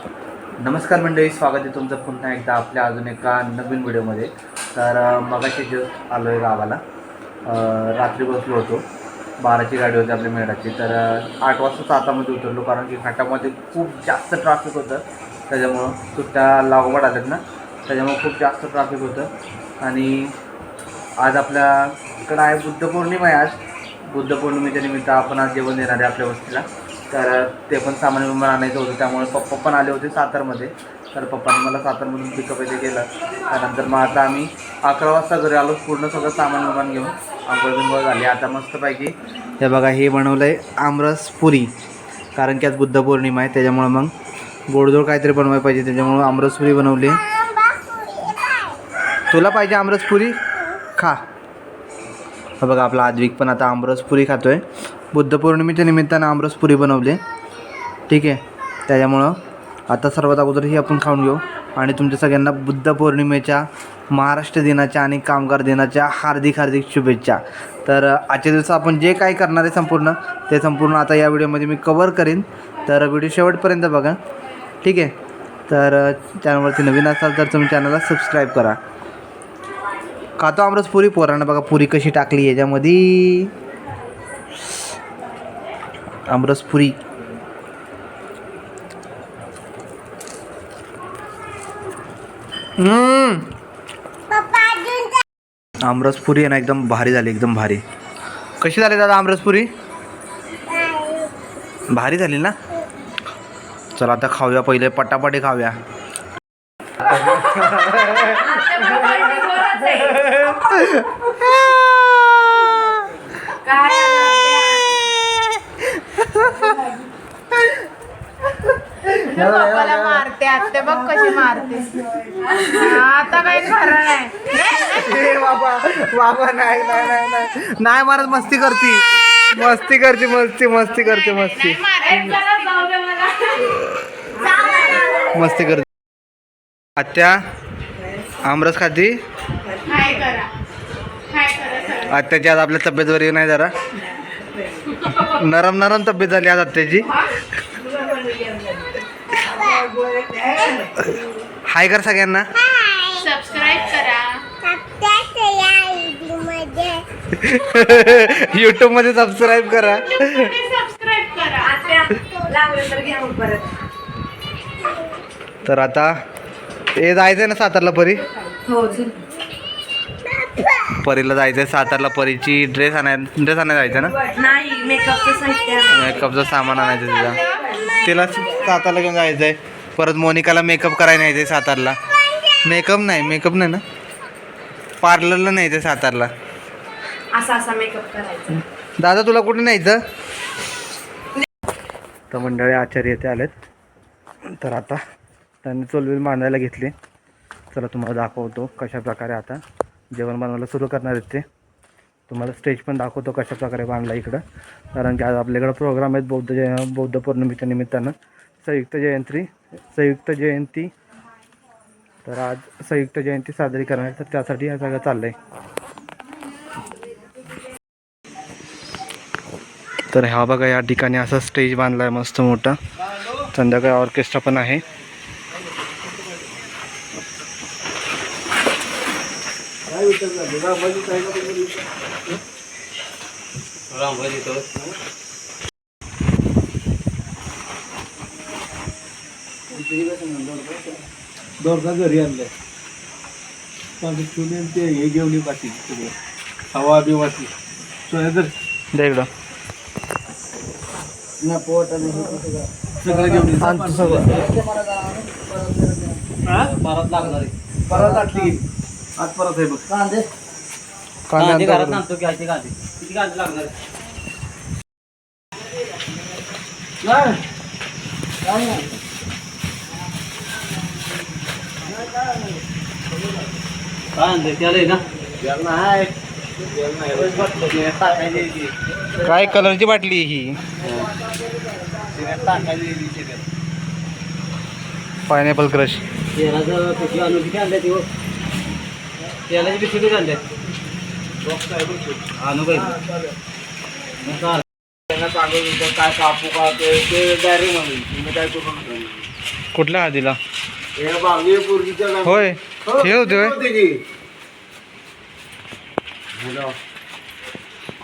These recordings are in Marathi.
नमस्कार मंडळी, स्वागत आहे तुमचं पुन्हा एकदा आपल्या अजून एका नवीन व्हिडिओमध्ये. तर मगाशी जस्ट आलो आहे गावाला. रात्री बसलो होतो. 12ची गाडी होती आपल्या मेळाची. तर 8 वाजता सातामध्ये उतरलो, कारण की घाटामध्ये खूप जास्त ट्रॅफिक होतं. त्याच्यामुळं सुट्ट्या लागोपाठ आल्यात ना, त्याच्यामुळं खूप जास्त ट्रॅफिक होतं. आणि आज आपल्याकडं आहे बुद्धपौर्णिमा आहे. आज बुद्धपौर्णिमेच्या निमित्त आपण आज जेवण देणार आहे आपल्या वस्तीला. तर ते पण सामान विमान आणायचं होतं, त्यामुळे पप्पा पण आले होते सातारमध्ये. तर पप्पाने मला सातारमधून पिकअप येते केलं. त्यानंतर मग आता आम्ही 11 वाजता घरी आलो, पूर्ण सगळं सामान विमान घेऊन. आंघोळ बिंघोळ झाली. आता मस्तपैकी हे बघा, हे बनवलं आहे आमरस पुरी, कारण की आज बुद्ध पौर्णिमा आहे. त्याच्यामुळं मग गोडधोड काहीतरी बनवायला पाहिजे, त्याच्यामुळं आमरस पुरी बनवली. तुला पाहिजे आमरस पुरी? खा. बघा, आपला आद्विक पण आता आमरस पुरी खातो आहे. बुद्ध पौर्णिमेच्या निमित्तानं आमरस पुरी बनवली, ठीक आहे. त्याच्यामुळं आता सर्वात अगोदर ही आपण खाऊन घेऊ. आणि तुमच्या सगळ्यांना बुद्ध पौर्णिमेच्या, महाराष्ट्र दिनाच्या आणि कामगार दिनाच्या हार्दिक हार्दिक शुभेच्छा. तर आजच्या दिवसात आपण जे काही करणार आहे ते संपूर्ण आता या व्हिडिओमध्ये मी कवर करीन. तर व्हिडिओ शेवटपर्यंत बघा, ठीक आहे. तर चॅनलवरती नवीन असाल तर तुम्ही चॅनलला सबस्क्राईब करा. खातो आमरस पुरी. पोरांना बघा पुरी कशी टाकली याच्यामध्ये, आमरस पुरी. आमरस पुरी आहे ना, एकदम भारी झाली, एकदम भारी. कशी झाली दादा आमरस पुरी? भारी झाली ना. चला आता खाऊया, पहिले पटापटी खाऊया. पप्पाला मारते, आत्ते बघ कशी मारते. आता काही खरं नाही. बाबा नाही मारत, मस्ती करते. मस्ती करते. आत्या आमरस खाती. आत्याची आज आपल्या तब्येत बरी नाही, जरा नरम तब्येत झाली आज आत्याची. हाय कर सगळ्यांना. सबस्क्राईब करा. युट्यूब मध्ये सबस्क्राईब करा. तर आता हे जायचंय ना सातारला परी. परीला जायचंय सातारला. परीची ड्रेस आणायला जायचं ना. नाही, मेकअपचं सामान आणायचं तिला सातारला घेऊन जायचंय. परत मोनिकाला मेकअप करायला न्यायचंय सातारला. मेकअप नाही ना, पार्लरला न्यायचंय सातारला. असा मेकअप करायचा. दादा तुला कुठे न्यायचं? तर मंडळी आचार्य येथे आलेत. तर आता त्यांनी चोलबिल बांधायला घेतली. चला तुम्हाला दाखवतो कशा प्रकारे आता जेवण बनवायला सुरू करणार आहेत ते. तुम्हाला स्टेज पण दाखवतो कशा प्रकारे बांधला इकडं, कारण की आज आपल्याकडं प्रोग्राम आहेत बौद्ध पौर्णिमेच्या निमित्तानं. संयुक्त जयंती. तर आज संयुक्त जयंती साजरी करणार, तर त्यासाठी हे सगळं चाललं आहे. तर ह्या बघा, या ठिकाणी असा स्टेज बांधला आहे मस्त मोठा. संध्याकाळी ऑर्केस्ट्रा पण आहे. दोरदा घरी आणलंय. ते हे घेऊन पाठी हवा बिवाची सोयादर दे इकडं. सगळं घेऊन परत लागणार आहे. परत आटली आज परत आहे बघ. कांदे घरात आणतो की आधी कांदे किती कांदे लागणार आहे? काय आणते त्याला आहे ना. काय कलरची बाटली ही? Pineapple crush. तेलाचं पिशवी आणून किती आणल्या ती? तेलाची पिशवी किती आणल्या? आणू काय कापू का ते डायरेक्ट म्हणून काय करू. कुठल्या आधीला? हे बागली पोरगीच्या गावी. होय हो, हे होते होय? होते की.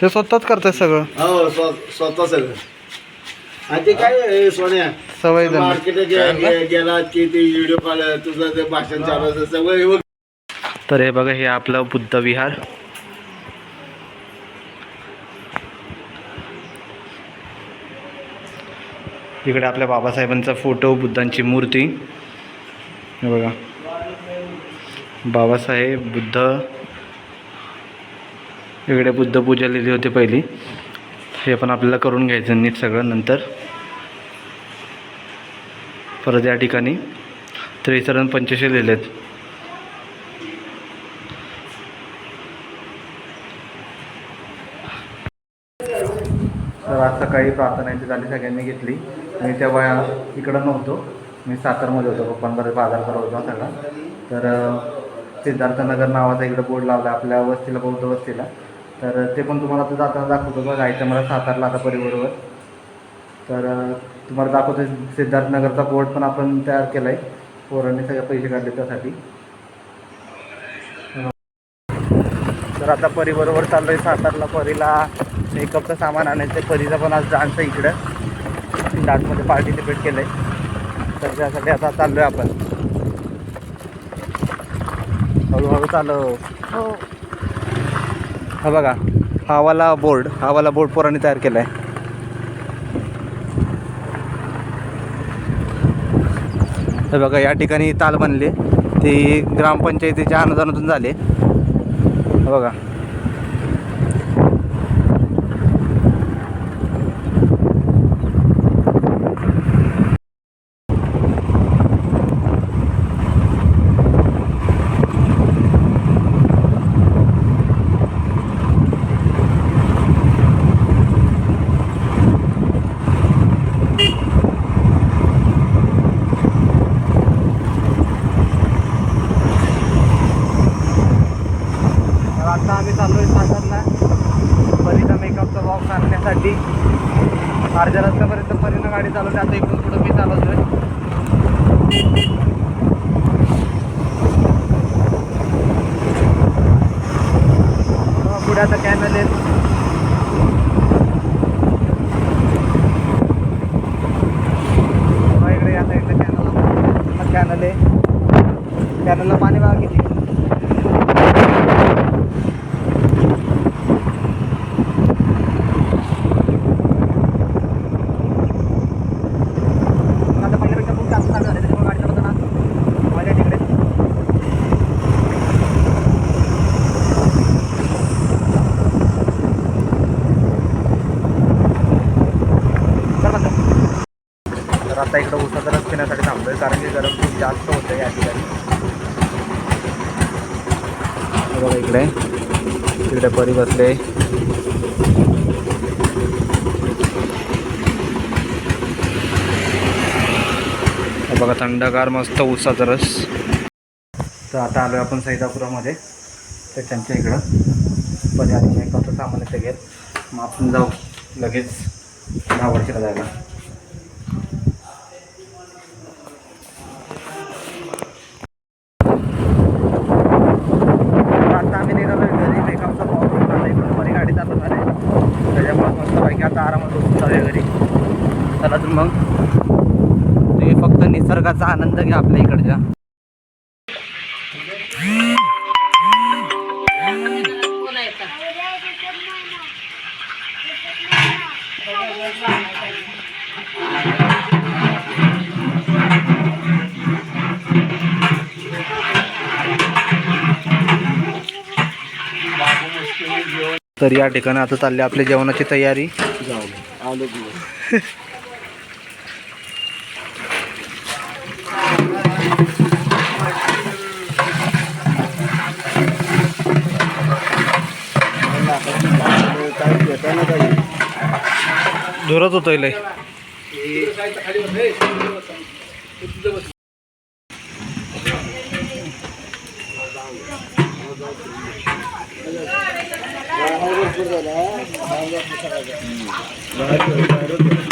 ते स्वतःच करतात सगळं. हो स्वतः सगळं. आणि ते काय हे सोन्या सवय झाली. मार्केट गेला की ते व्हिडिओ कॉल तुझं ते भाषण चालू सगळं हे तर हे बघा, हे आपलं बुद्ध विहार. इकडे आपल्या बाबासाहेबांचा फोटो, बुद्धांची मूर्ती. हे बघा, बाबासाहेब, बुद्ध. इकडे बुद्ध पूजा लिहिली होती पहिली. हे पण आपल्याला करून घ्यायचं नीट सगळं नंतर. परत या ठिकाणी त्रिचरण पंचशील लिहिलेत. तर आज सकाळी प्रार्थनाची झाली, सगळ्यांनी घेतली. मी तेव्हा इकडं नव्हतो, मी सातारमध्ये होतो, पप्पांबरोबर बाजार करत होतो सगळा. तर सिद्धार्थनगर नावाचा इकडं बोर्ड लावला आपल्या वस्तीला, बौद्ध वस्तीला. तर ते पण तुम्हाला आता जाताना दाखवतो. बघा जायचं मला सातारला आता परिबरोबर. तर तुम्हाला दाखवतो, सिद्धार्थनगरचा बोर्ड पण आपण तयार केला आहे. पोरांनी सगळे पैसे काढले त्यासाठी. तर आता परीबरोबर चाललो आहे सातारला. परीला मेकअपचं सामान आणायचं. परीचा पण आज डान्स आहे इकडं, डान्समध्ये पार्टिसिपेट केलं आहे. तर त्यासाठी आता चाललो आहे आपण. हळूहळू चालू. हो. हा बघा, हा वाला बोर्ड पोरांनी तयार केला आहे. हे बघा, या ठिकाणी ताल बनले, ती ग्रामपंचायतीच्या अनुदानातून झाले. हे बघा, आता आम्ही चाललो आहे सातारला परीचा मेकअपचा बॉक्स आणण्यासाठी. अर्ध्या रस्त्यापर्यंत परीनं गाडी चालवली. आता इकडून पुढं मी चालवतो आहे. पुढे आता कॅनल आहेत. इकडे आता इकडे कॅनल आहे. कॅनलला पाणी बघा किती. तर आता इकडं उसाचा रस पिण्यासाठी थांबतोय, कारण की गरम खूप जास्त होतं या ठिकाणी. बघा इकडे परी बसले. बघा, थंडगार मस्त उसाचा रस. तर आता आलो आपण सैदापुरामध्ये. तर त्यांच्या इकडं परी आणि मेकअपचं सामान येतं घेत. मग आपण जाऊ लगेच महाबळेश्वरला जायला. आता आम्ही निघालो घरी. मेकअपचा बॉक्स आता इकडून परी गाडी चालवणार आहे. त्याच्यामुळे मस्तपैकी आता आरामात बसून जाऊया घरी. चला तर मग, ते फक्त निसर्गाचा आनंद घ्या आपल्या इकडच्या. तर या ठिकाणी आता चालली आपली जेवणाची तयारी. आलो की. धुरच होतोय लय. बाहेर